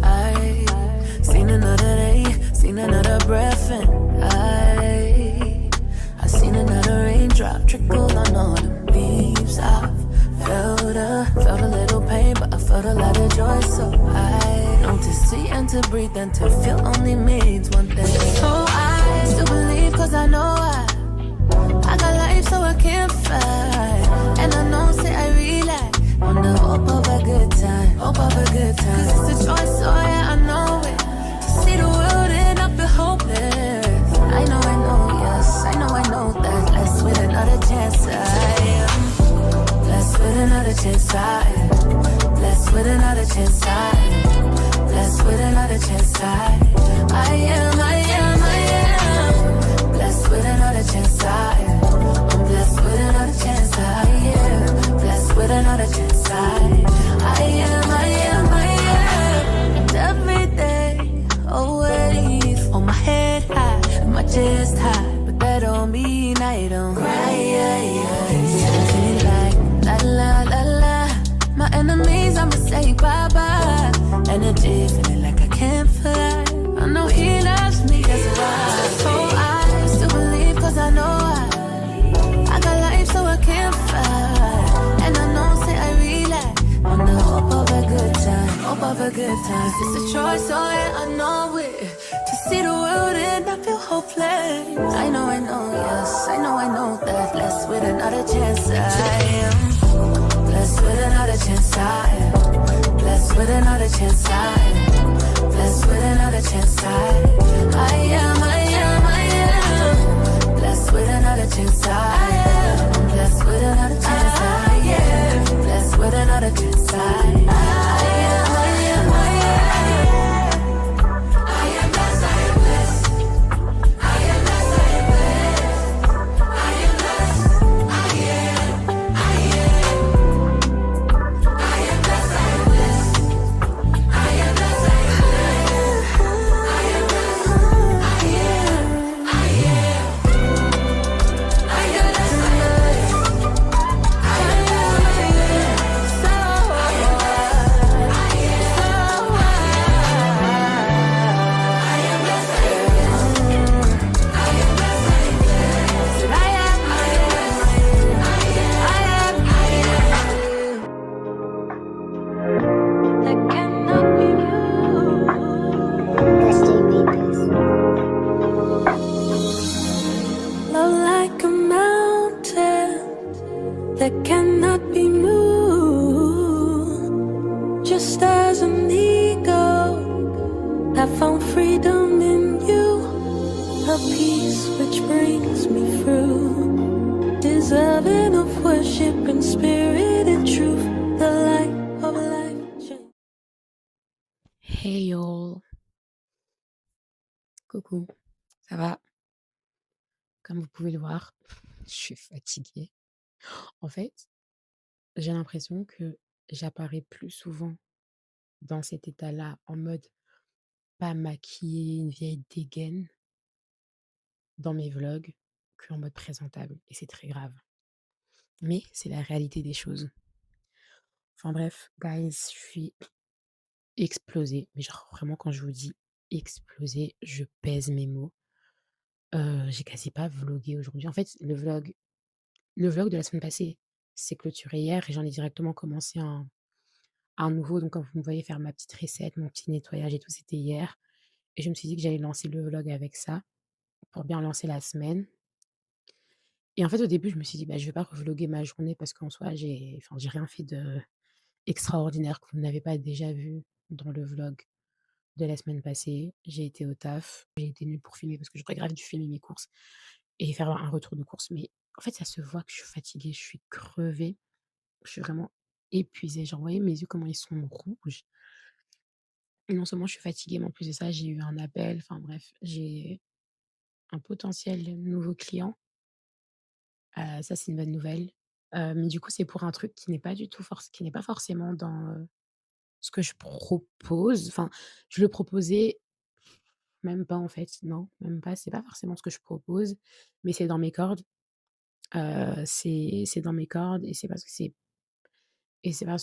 I seen another day, seen another breath, and I seen another raindrop trickle on all the leaves. I felt a little pain, but I felt a lot of joy. So I learned to see and to breathe and to feel only means one thing. So I still believe, cause I know I got life, so I can't fight. And I know, say I relax on the hope of a good time, hope of a good time. Cause it's a choice, so yeah, I know it. To see the world and not be hopeless. I know, yes, I know that. Blessed with another chance, I am. Blessed with another chance, I am. Blessed with another chance, I am. Blessed with another chance, I am. Blessed with another chance, I am. I'm blessed with another chance, I am. Blessed with another chance, I am. And every day, always on my head high, and my chest high, but that don't mean I don't cry. Feeling like la la la la. My enemies, I'ma say bye bye. Energy feeling like I can't fly. I know he loves me, that's why. So I still believe, cause I know I got life, so I can't fight. And I know, say I relax on the hope of a good time, hope of a good time. It's a choice, so yeah, I know it. To see the world and not feel hopeless. I know, yes, I know that. Blessed with another chance, I am. Blessed with another chance, I am. Blessed with another chance, I am. Blessed with another chance, I am. Blessed with another chance, I am. I'm blessed with another chance, I am. Blessed with another chance, I am. Love like a mountain that cannot be moved. Just as an eagle, I found freedom in you. A peace which brings me through. Deserving of worship in spirit and truth. The light of life. Hey y'all, coucou, ça va? Comme vous pouvez le voir, je suis fatiguée. En fait, j'ai l'impression que j'apparais plus souvent dans cet état-là, en mode pas maquillée, une vieille dégaine dans mes vlogs, qu'en mode présentable. Et c'est très grave. Mais c'est la réalité des choses. Enfin bref, guys, je suis explosée. Mais genre vraiment, quand je vous dis explosée, je pèse mes mots. J'ai quasi pas vlogué aujourd'hui. En fait, le vlog de la semaine passée s'est clôturé hier et j'en ai directement commencé un nouveau. Donc, quand vous me voyez faire ma petite recette, mon petit nettoyage et tout, c'était hier. Et je me suis dit que j'allais lancer le vlog avec ça pour bien lancer la semaine. Et en fait, au début, je me suis dit: «Bah, je vais pas revlogger ma journée parce qu'en soi, j'ai rien fait de extraordinaire que vous n'avez pas déjà vu dans le vlog de la semaine passée». J'ai été au taf, j'ai été nulle pour filmer parce que j'aurais grave dû filmer mes courses et faire un retour de courses. Mais en fait, ça se voit que je suis fatiguée, je suis crevée. Je suis vraiment épuisée. Genre, vous voyez mes yeux comment ils sont rouges. Et non seulement je suis fatiguée, mais en plus de ça, j'ai eu un appel. Enfin bref, j'ai un potentiel nouveau client. Ça, c'est une bonne nouvelle. Mais du coup, c'est pour un truc qui n'est pas du tout qui n'est pas forcément dans, ce que je propose, enfin, je le proposais même pas en fait, non, même pas, c'est pas forcément ce que je propose, mais c'est dans mes cordes, c'est dans mes cordes et c'est parce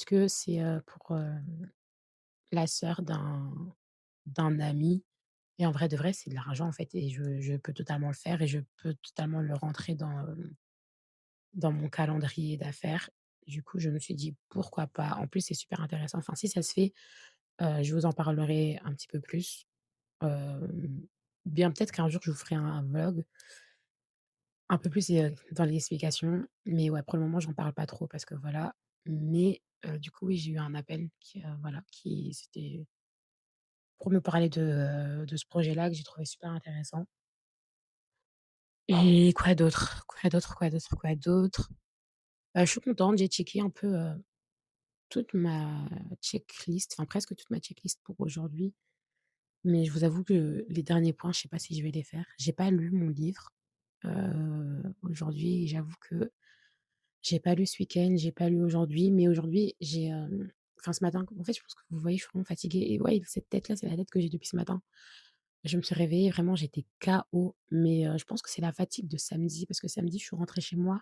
que c'est, pour, la sœur d'un ami et en vrai de vrai, c'est de l'argent en fait et je peux totalement le faire et je peux totalement le rentrer dans mon calendrier d'affaires. Du coup, je me suis dit: «Pourquoi pas?» En plus, c'est super intéressant. Enfin, si ça se fait, je vous en parlerai un petit peu plus. Bien peut-être qu'un jour je vous ferai un vlog un peu plus, dans les explications, mais ouais, pour le moment, j'en parle pas trop parce que voilà. Mais du coup, oui, j'ai eu un appel qui, voilà, qui c'était pour me parler de ce projet-là que j'ai trouvé super intéressant. Et quoi d'autre? Quoi d'autre, quoi d'autre, quoi d'autre? Je suis contente, j'ai checké un peu, toute ma checklist, enfin presque toute ma checklist pour aujourd'hui. Mais je vous avoue que les derniers points, je sais pas si je vais les faire. J'ai pas lu mon livre, aujourd'hui et j'avoue que j'ai pas lu ce week-end, j'ai pas lu aujourd'hui, mais aujourd'hui, enfin ce matin, en fait, je pense que vous voyez, je suis vraiment fatiguée et ouais, cette tête-là, c'est la tête que j'ai depuis ce matin. Je me suis réveillée, vraiment, j'étais KO, mais je pense que c'est la fatigue de samedi parce que samedi, je suis rentrée chez moi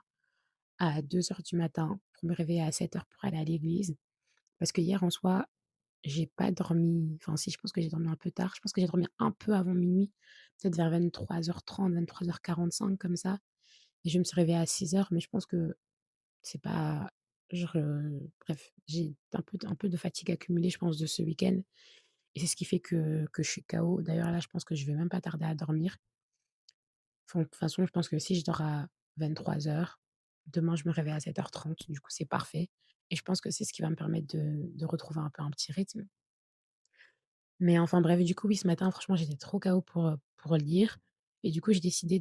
à 2 heures du matin pour me réveiller à 7 heures pour aller à l'église. Parce que hier, en soi, j'ai pas dormi, enfin si, je pense que j'ai dormi un peu tard. Je pense que j'ai dormi un peu avant minuit, peut-être vers 23:30, 23:45 comme ça et je me suis réveillée à 6 heures. Mais je pense que c'est pas genre, j'ai un peu de fatigue accumulée, je pense, de ce week-end et c'est ce qui fait que je suis KO. D'ailleurs, là, je pense que je vais même pas tarder à dormir. Enfin, de toute façon, je pense que si je dors à 23 heures, demain, je me réveille à 7:30. Du coup, c'est parfait et je pense que c'est ce qui va me permettre de retrouver un peu un petit rythme. Mais enfin bref, du coup, oui, ce matin, franchement, j'étais trop KO pour lire et du coup, j'ai décidé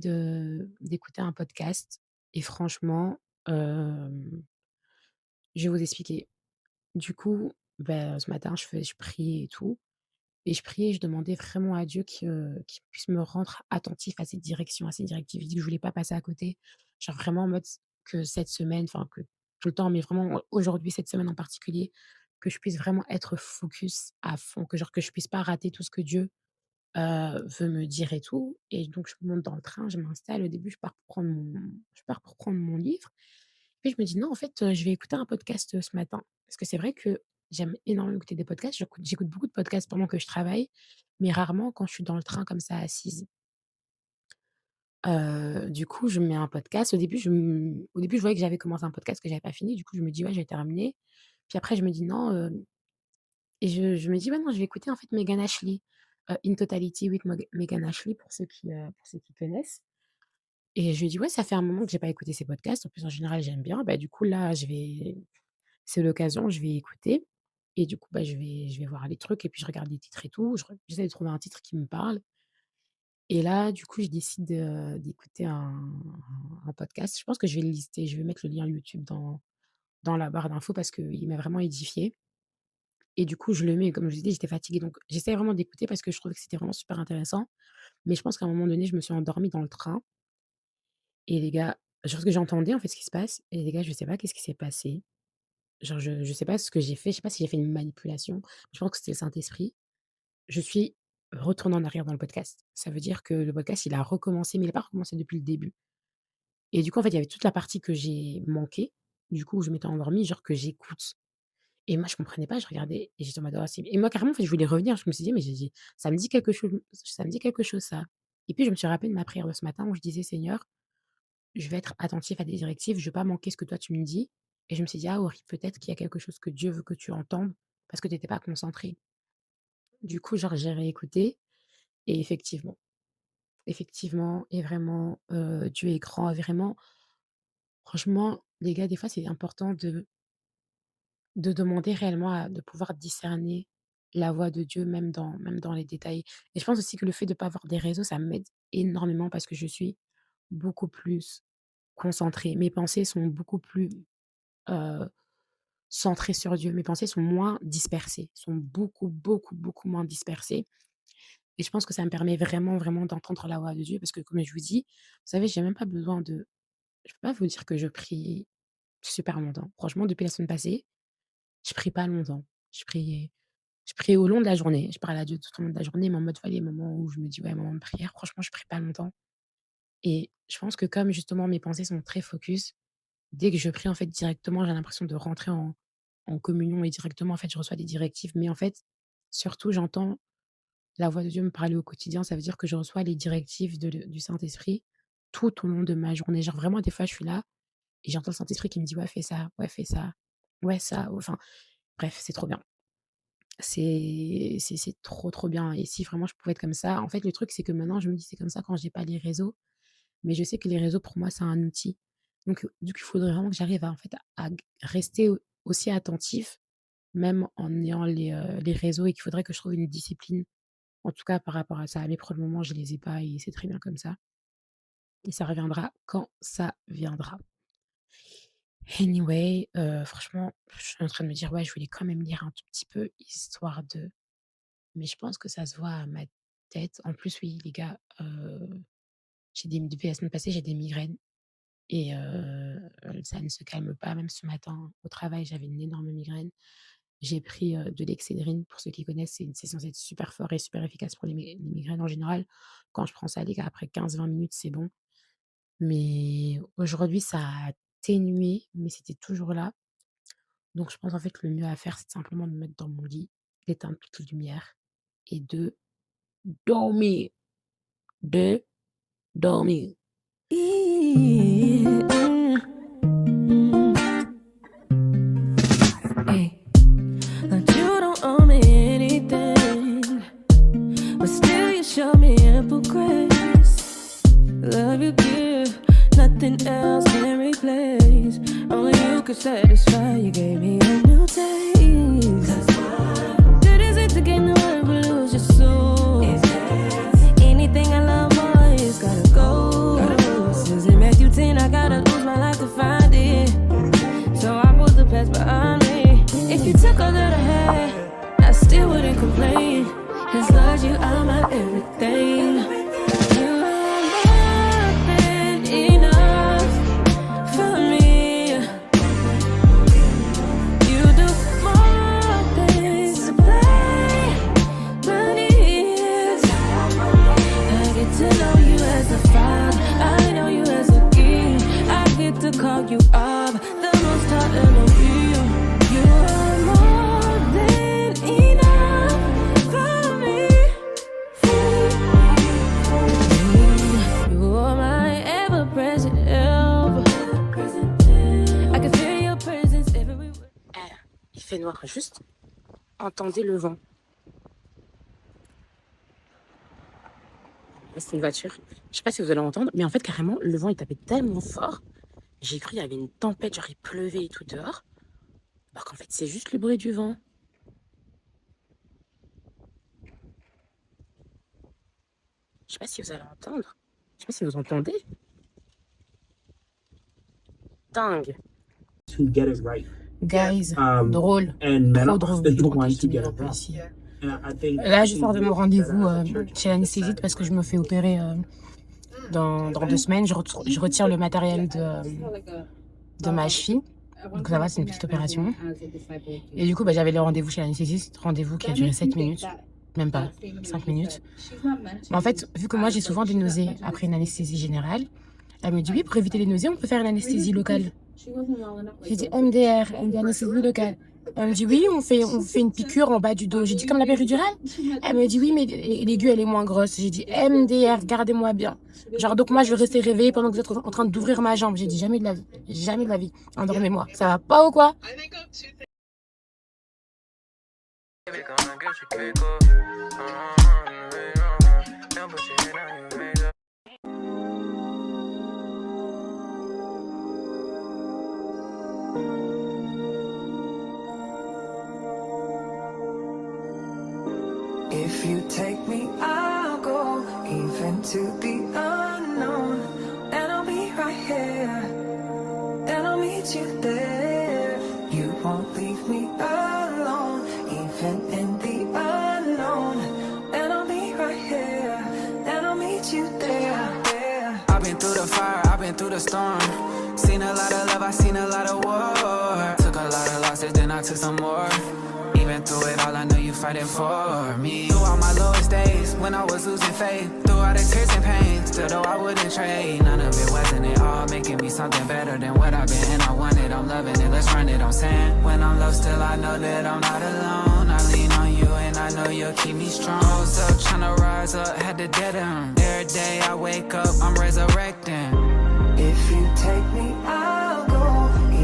d'écouter un podcast et franchement, je vais vous expliquer. Du coup, ce matin, je priais et tout et je priais et je demandais vraiment à Dieu qu'il puisse me rendre attentif à ses directions, à ses directives. Je dis que je voulais pas passer à côté, genre vraiment en mode que cette semaine, enfin que tout le temps, mais vraiment aujourd'hui, cette semaine en particulier, que je puisse vraiment être focus à fond, que je puisse pas rater tout ce que Dieu veut me dire et tout et donc je monte dans le train, je m'installe. Au début, je pars pour prendre mon livre. Puis je me dis: «Non, en fait, je vais écouter un podcast, ce matin». Parce que c'est vrai que j'aime énormément écouter des podcasts. J'écoute beaucoup de podcasts pendant que je travaille, mais rarement quand je suis dans le train comme ça assise. Du coup, je mets un podcast. Au début, je voyais que j'avais commencé un podcast que j'avais pas fini. Du coup, je me dis: «Ouais, je vais terminer». Puis après, je me dis: «Non», et je me dis: «Ouais, non, je vais écouter en fait Megan Ashley, In Totality with Megan Ashley» pour ceux qui connaissent et je lui dis: «Ouais, ça fait un moment que j'ai pas écouté ces podcasts. En plus, en général, j'aime bien. Bah, du coup, là, c'est l'occasion, je vais écouter» et du coup, je vais voir les trucs et puis je regarde les titres et tout. J'essaie de trouver un titre qui me parle et là, du coup, je décide d'écouter un podcast. Je pense que je vais le lister. Je vais mettre le lien YouTube dans la barre d'infos parce qu'il m'a vraiment édifiée. Et du coup, je le mets, comme je vous ai dit, j'étais fatiguée, donc j'essaie vraiment d'écouter parce que je trouvais que c'était vraiment super intéressant. Mais je pense qu'à un moment donné, je me suis endormie dans le train et les gars, je pense que j'entendais, en fait, ce qui se passe et les gars, je sais pas qu'est-ce qui s'est passé. Genre, je sais pas ce que j'ai fait, je sais pas si j'ai fait une manipulation. Je pense que c'était le Saint-Esprit. Je suis retournée en arrière dans le podcast. Ça veut dire que le podcast, il a recommencé, mais il a pas recommencé depuis le début et du coup, en fait, il y avait toute la partie que j'ai manquée, du coup, où je m'étais endormie, genre que j'écoute. Et moi, je comprenais pas, je regardais et j'étais en mode: «Oh c'est» et moi carrément, en fait, je voulais revenir. Je me suis dit: «Mais j'ai dit ça me dit quelque chose ça» et puis je me suis rappelé de ma prière de ce matin où je disais: «Seigneur, je vais être attentif à tes directives, je veux pas manquer ce que toi tu me dis» et je me suis dit: «Ah oui, peut-être qu'il y a quelque chose que Dieu veut que tu entendes parce que tu étais pas concentré». Du coup, genre, j'ai réécouté et effectivement et vraiment, Dieu est grand et vraiment, franchement, les gars, des fois, c'est important de demander réellement à de pouvoir discerner la voix de Dieu même dans les détails et je pense aussi que le fait de pas avoir des réseaux, ça m'aide énormément parce que je suis beaucoup plus concentrée. Mes pensées sont beaucoup plus, heu, centrées sur Dieu. Mes pensées sont moins dispersées, sont beaucoup, beaucoup, beaucoup moins dispersées et je pense que ça me permet vraiment, vraiment d'entendre la voix de Dieu parce que comme je vous dis, vous savez, j'ai même pas besoin de je peux pas vous dire que je prie super longtemps. Franchement, depuis la semaine passée, je prie pas longtemps. Je prie Je prie au long de la journée. Je parle à Dieu tout au long de la journée, mais en mode, voilà, les moments où je me dis: «Ouais, moment de prière», franchement, je prie pas longtemps et je pense que comme justement mes pensées sont très focus, dès que je prie, en fait, directement, j'ai l'impression de rentrer en communion et directement, en fait, je reçois des directives. Mais en fait, surtout, j'entends la voix de Dieu me parler au quotidien. Ça veut dire que je reçois les directives du Saint-Esprit tout au long de ma journée. Genre vraiment, des fois, je suis là et j'entends le Saint-Esprit qui me dit: «Ouais, fais ça, ouais, ça», enfin, bref, c'est trop bien. C'est trop, trop bien et si vraiment je pouvais être comme ça en fait, le truc, c'est que maintenant, je me dis: «C'est comme ça quand j'ai pas les réseaux», mais je sais que les réseaux, pour moi, c'est un outil. Donc, du coup, il faudrait vraiment que j'arrive à, en fait, à rester aussi attentif, même en ayant les réseaux et qu'il faudrait que je trouve une discipline, en tout cas par rapport à ça. Mais pour le moment, je les ai pas et c'est très bien comme ça et ça reviendra quand ça viendra. Anyway, franchement, je suis en train de me dire: «Ouais, je voulais quand même lire un tout petit peu, histoire de» mais je pense que ça se voit à ma tête. En plus, oui, les gars, j'ai des depuis la semaine passée, j'ai des migraines et ça ne se calme pas. Même ce matin, au travail, j'avais une énorme migraine. J'ai pris, de l'Excédrine. Pour ceux qui connaissent, c'est censé être super fort et super efficace pour les migraines en général. Quand je prends ça, les gars, après 15-20 minutes, c'est bon. Mais aujourd'hui, ça a atténué, mais c'était toujours là. Donc je pense, en fait, le mieux à faire, c'est simplement de me mettre dans mon lit, d'éteindre toutes les lumières et de dormir, de dormir. Yeah. Hey, but you don't owe me anything, but still you show me ample grace. Love you give, nothing else can replace. Only you could satisfy. You gave me a new taste. Good is it to gain the world but lose your soul? Anything I love more, it's gotta go. Since in Matthew 10, I gotta lose my life to find it. So I put the past behind me. If you took all that I had, I still wouldn't complain. As long as you are my everything. You are more than enough for me. You do more than supply my needs. I get to know you as a father, I know you as a king. I get to call you up, the most high Elohim. You are more than enough for me. You are my ever-present help. I can feel your presence everywhere. Il fait noir, juste entendez le vent. Là, c'est une voiture. Je sais pas si vous allez entendre, mais en fait, carrément, le vent, il tapait tellement fort. J'ai cru qu'il y avait une tempête, genre il pleuvait et tout dehors. Alors qu'en fait, c'est juste le bruit du vent. Je sais pas si vous allez entendre. Je sais pas si vous entendez. Dingue. To get it right. Guys, Um, drôle. And men Trop are drôle. often Je the crois que ones je to t'ai mis get un it peu wrong. ici. And I think Là, je sors de mon rendez-vous church chez l'anesthésiste parce que je me fais opérer dans 2 semaines. Je retire le matériel de ma cheville. Donc ça va, c'est une petite opération. Et du coup, bah, j'avais le rendez-vous chez l'anesthésiste, rendez-vous qui a duré 7 minutes, même pas 5 minutes. Mais en fait, vu que moi j'ai souvent des nausées après une anesthésie générale, elle me dit oui, pour éviter les nausées, on peut faire une anesthésie locale. J'ai dit MDR, une anesthésie locale. Elle me dit oui, on fait une piqûre en bas du dos. J'ai dit comme la péridurale. Elle me dit oui, mais l'aiguille elle est moins grosse. J'ai dit MDR, gardez-moi bien. Genre donc moi je vais rester réveillée pendant que vous êtes en train d'ouvrir ma jambe. J'ai dit jamais de la vie, jamais de la vie. Endormez-moi, ça va pas ou quoi? If you take me, I'll go even to the unknown. And I'll be right here, and I'll meet you there. You won't leave me alone, even in the unknown. And I'll be right here, and I'll meet you there. I've been through the fire, I've been through the storm. Seen a lot of love, I've seen a lot of war. Took a lot of losses, then I took some more. Even been through it all, I know you fighting for me. Through all my lowest days, when I was losing faith, through all the tears and pain, still though I wouldn't trade. None of it wasn't it all, making me something better than what I've been. I want it, I'm loving it, let's run it, I'm saying. When I'm low, still I know that I'm not alone. I lean on you and I know you'll keep me strong. Rose up, tryna rise up, had to dead end. Every day I wake up, I'm resurrecting. If you take me, I'll go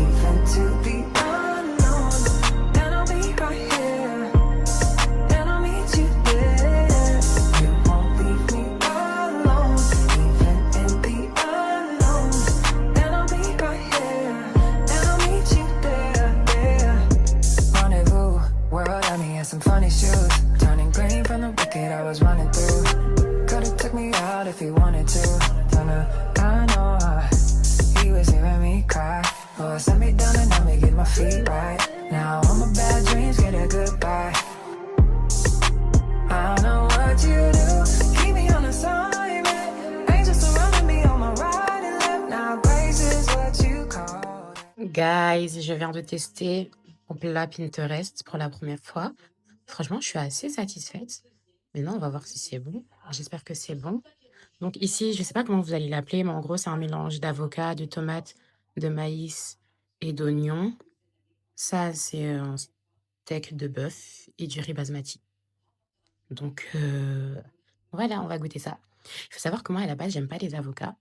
even to the unknown. And I'll be right here, and I'll meet you there. You won't leave me alone, even in the unknown. And I'll be right here, and I'll meet you there. Rendezvous, world had me in some funny shoes, turning green from the wicked I was running through. Could've took me out if he wanted to. I know he was hearing me cry. Oh, sent me down and let me get my feet right. Now all my bad dreams get a goodbye. I don't know what you do, keep me on assignment. Angels surrounding me on my right and left. Now grace is what you call it. Guys, je viens de tester mon plat Pinterest pour la première fois. Franchement, je suis assez satisfaite. Maintenant, on va voir si c'est bon. J'espère que c'est bon. Donc ici, je ne sais pas comment vous allez l'appeler, mais en gros, c'est un mélange d'avocat, de tomates, de maïs et d'oignons. Ça, c'est un steak de bœuf et du riz basmati. Donc voilà, on va goûter ça. Il faut savoir que moi, à la base, j'aime pas les avocats.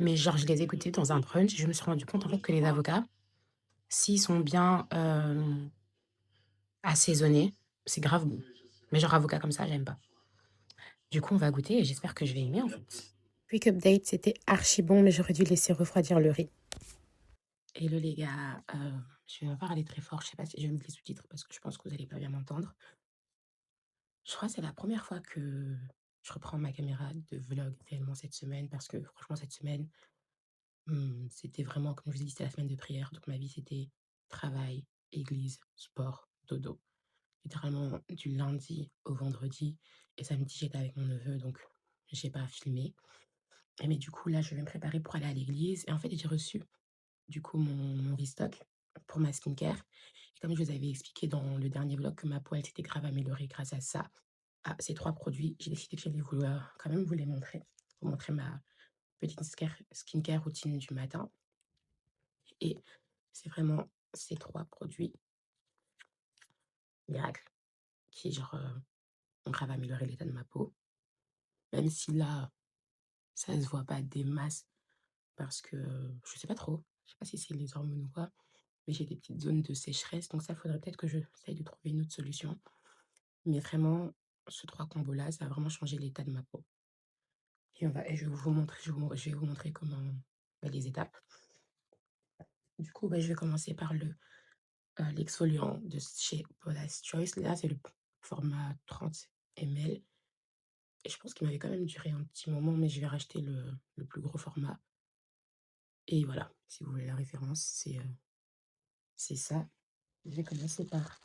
Mais genre, je les ai goûtés dans un brunch et je me suis rendu compte en fait que les avocats, s'ils sont bien assaisonnés, c'est grave bon. Mais genre avocat comme ça, j'aime pas. Du coup, on va goûter et j'espère que je vais aimer en fait. Quick update, c'était archi bon, mais j'aurais dû laisser refroidir le riz. Hello les gars, je vais pas parler très fort, je sais pas si je vais mettre les sous-titres parce que je pense que vous allez pas bien m'entendre. Je crois que c'est la première fois que je reprends ma caméra de vlog réellement cette semaine parce que franchement cette semaine, c'était vraiment, comme je vous ai dit, c'était la semaine de prière. Donc ma vie, c'était travail, église, sport, dodo. Littéralement du lundi au vendredi. Et samedi, j'étais avec mon neveu, donc j'ai pas filmé. Mais du coup, là, je vais me préparer pour aller à l'église. Et en fait, j'ai reçu du coup mon restock pour ma skincare. Et comme je vous avais expliqué dans le dernier vlog que ma peau, elle s'était grave améliorée grâce à ça, à ces 3 produits, j'ai décidé que j'allais vouloir quand même vous les montrer. Vous montrer ma petite skincare routine du matin. Et c'est vraiment ces 3 produits miracles qui, genre, ont grave amélioré l'état de ma peau. Même si là, ça se voit pas des masses parce que je sais pas trop. Je sais pas si c'est les hormones ou quoi, mais j'ai des petites zones de sécheresse. Donc ça, faudrait peut-être que j'essaye de trouver une autre solution. Mais vraiment, ce 3 combos-là, ça a vraiment changé l'état de ma peau. Et je vais vous montrer, je vais vous montrer comment, les étapes. Du coup, je vais commencer par l'exfoliant de chez Paula's Choice. Là, c'est le format 30 ml. Et je pense qu'il m'avait quand même duré un petit moment, mais je vais racheter le plus gros format. Et voilà, si vous voulez la référence, c'est ça. Je vais commencer par...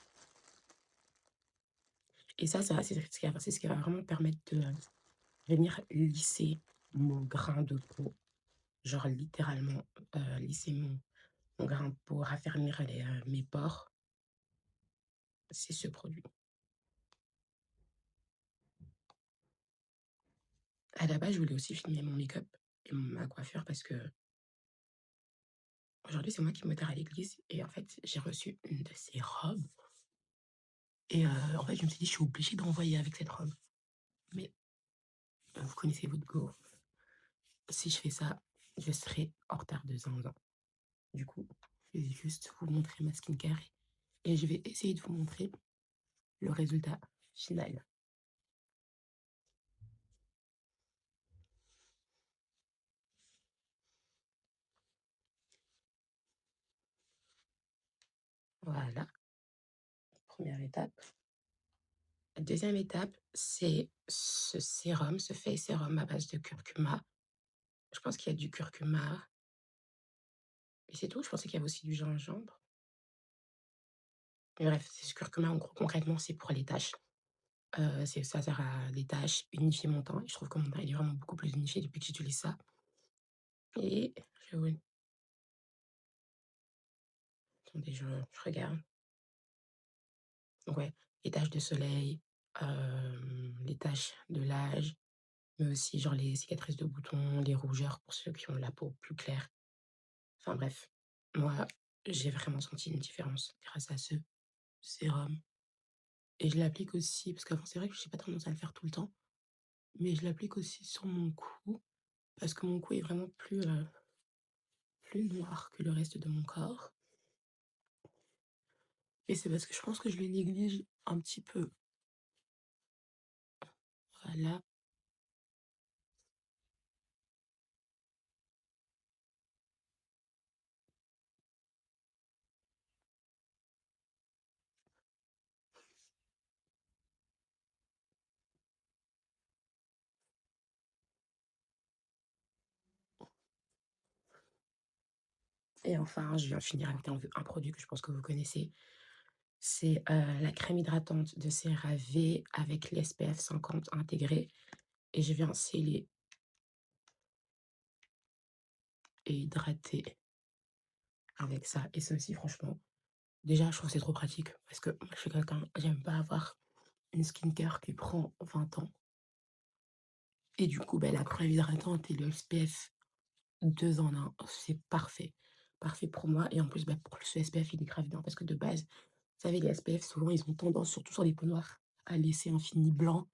Et ça, c'est ce qui va vraiment permettre de venir lisser mon grain de peau. Genre littéralement lisser mon grain de peau, raffermir mes pores. C'est ce produit. À la base, je voulais aussi filmer mon make-up et ma coiffure parce que aujourd'hui, c'est moi qui me tare à l'église et en fait, j'ai reçu une de ces robes. Et en fait, je me suis dit, je suis obligée d'envoyer avec cette robe. Mais vous connaissez votre go. Si je fais ça, je serai en retard de 100 ans. Du coup, je vais juste vous montrer ma skincare et je vais essayer de vous montrer le résultat final. Voilà, première étape. La deuxième étape, c'est ce sérum, ce face sérum à base de curcuma. Je pense qu'il y a du curcuma. Et c'est tout, je pensais qu'il y avait aussi du gingembre. Mais bref, c'est ce curcuma, en gros, concrètement, c'est pour les taches. Ça sert à les taches, unifier mon teint. Et je trouve que mon teint il est vraiment beaucoup plus unifié depuis que j'utilise ça. Et attendez, je regarde. Donc ouais, les taches de soleil, les taches de l'âge, mais aussi genre les cicatrices de boutons, les rougeurs pour ceux qui ont la peau plus claire. Enfin bref, moi, j'ai vraiment senti une différence grâce à ce sérum et je l'applique aussi parce qu'avant, c'est vrai que j'ai pas tendance à le faire tout le temps, mais je l'applique aussi sur mon cou parce que mon cou est vraiment plus noir que le reste de mon corps et c'est parce que je pense que je le néglige un petit peu. Voilà. Et enfin, je viens finir avec un produit que je pense que vous connaissez. C'est, la crème hydratante de CeraVe avec l'SPF 50 intégré et je viens sceller et hydrater avec ça et ça aussi franchement, déjà je trouve que c'est trop pratique parce que moi je suis quelqu'un, j'aime pas avoir une skincare qui prend 20 ans et du coup, la crème hydratante et le SPF 2 en 1, c'est parfait. Parfait pour moi et en plus, pour ce SPF, il est grave bien parce que de base, vous savez, les SPF, souvent, ils ont tendance, surtout sur les peaux noires, à laisser un fini blanc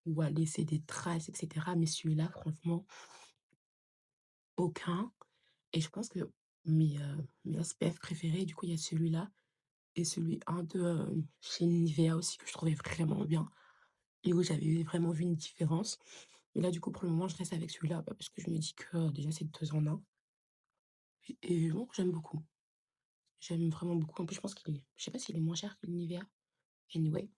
ou à laisser des traces et cetera. Mais celui-là, franchement, aucun et je pense que mes SPF préférés, du coup, il y a celui-là et celui un de, chez Nivea aussi que je trouvais vraiment bien et où j'avais vraiment vu une différence. Mais là, du coup, pour le moment, je reste avec celui-là, parce que je me dis que, déjà, c'est 2 en 1 et bon, j'aime beaucoup. J'aime vraiment beaucoup. En plus, je pense qu'il est je sais pas s'il est moins cher que le Nivea. Anyway,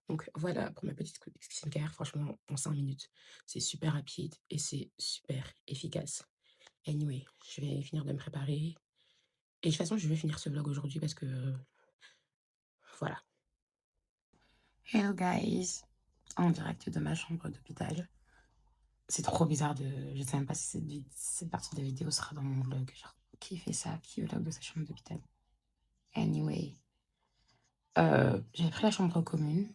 donc voilà pour ma petite skincare. Franchement, en 5 minutes, c'est super rapide et c'est super efficace. Anyway, je vais finir de me préparer et de toute façon, je vais finir ce vlog aujourd'hui parce que, voilà. Hello guys, en direct de ma chambre d'hôpital. C'est trop bizarre de je sais même pas si cette partie de la vidéo sera dans mon vlog. Genre, qui fait ça? Qui vlog de sa chambre d'hôpital? Anyway, j'avais pris la chambre commune.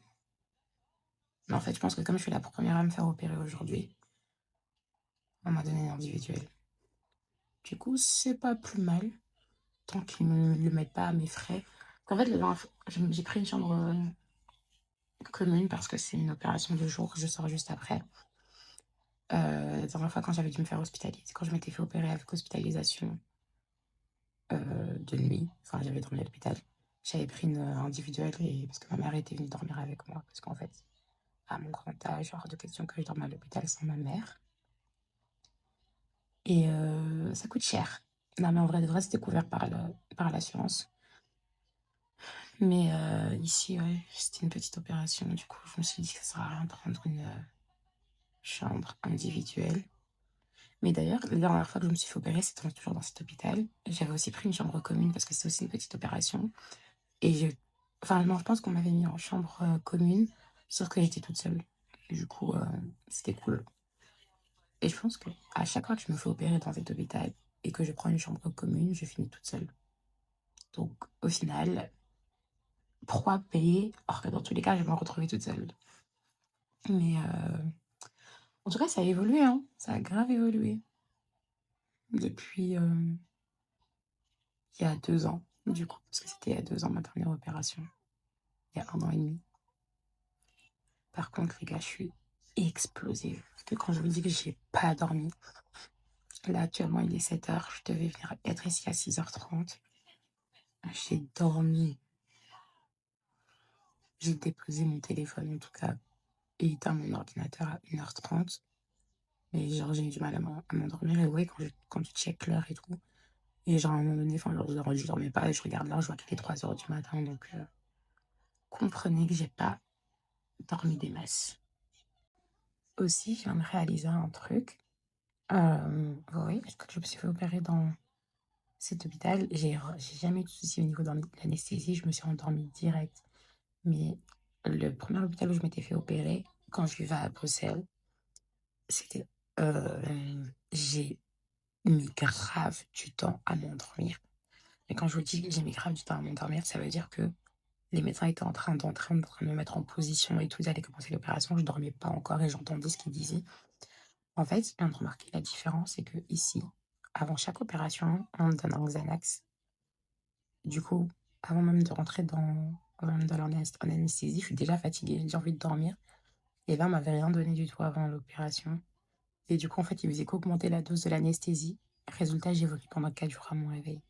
Mais en fait, je pense que comme je suis la première à me faire opérer aujourd'hui, on m'a donné une individuelle. Du coup, c'est pas plus mal, tant qu'ils me le mettent pas à mes frais. En fait, la dernière fois, j'ai pris une chambre commune parce que c'est une opération de jour, je sors juste après. La dernière fois, quand j'avais dû me faire hospitaliser, quand je m'étais fait opérer avec hospitalisation de nuit, enfin, j'avais dormi à l'hôpital, j'avais pris une individuelle et, parce que ma mère était venue dormir avec moi, parce qu'en fait, à mon grand âge, hors de question que je dorme à l'hôpital sans ma mère. Et ça coûte cher. Non, mais en vrai de vrai, c'était couvert par l'assurance. Mais ici, ouais, c'était une petite opération. Du coup, je me suis dit que ça sert à rien de prendre une chambre individuelle. Mais d'ailleurs, la dernière fois que je me suis fait opérer, c'était toujours dans cet hôpital. J'avais aussi pris une chambre commune parce que c'est aussi une petite opération. Et enfin, non, je pense qu'on m'avait mis en chambre commune, sauf que j'étais toute seule. Du coup, c'était cool. Et je pense qu'à chaque fois que je me fais opérer dans cet hôpital et que je prends une chambre commune, je finis toute seule. Donc, au final, pourquoi payer alors que dans tous les cas, je vais me retrouver toute seule? Mais en tout cas, ça a évolué, hein. Ça a grave évolué depuis, il y a 2 ans, du coup, parce que c'était il y a 2 ans ma dernière opération, il y a 1 an et demi. Par contre, les gars, je suis explosée. Parce que quand je vous dis que j'ai pas dormi, là, actuellement, il est 7h, je devais venir être ici à 6h30. J'ai dormi. J'ai déposé mon téléphone, en tout cas, et éteint mon ordinateur à 1h30. Mais genre, j'ai eu du mal à m'endormir. Et ouais, quand tu check l'heure et tout, et genre, à un moment donné, enfin, genre, je dormais pas, et je regarde l'heure, je vois qu'il est 3h du matin. Donc, comprenez que j'ai pas dormi des masses. Aussi, je viens de réaliser un truc. Oui, parce que je me suis fait opérer dans cet hôpital. J'ai jamais eu de soucis au niveau de l'anesthésie. Je me suis endormie direct. Mais le premier hôpital où je m'étais fait opérer, quand je vivais à Bruxelles, c'était, j'ai mis grave du temps à m'endormir. Mais quand je vous dis que j'ai mis grave du temps à m'endormir, ça veut dire que Les médecins étaient en train de me mettre en position et tout, ils allaient commencer l'opération. Je dormais pas encore et j'entendais ce qu'ils disaient. En fait, je viens de remarquer la différence, c'est que ici, avant chaque opération, on me donne un Xanax. Du coup, avant même de rentrer dans en anesthésie, je suis déjà fatiguée, j'ai envie de dormir. Et là, on m'avait rien donné du tout avant l'opération. Et du coup, en fait, ils faisaient qu'augmenter la dose de l'anesthésie. Résultat, j'ai vomi pendant 4 jours à mon réveil.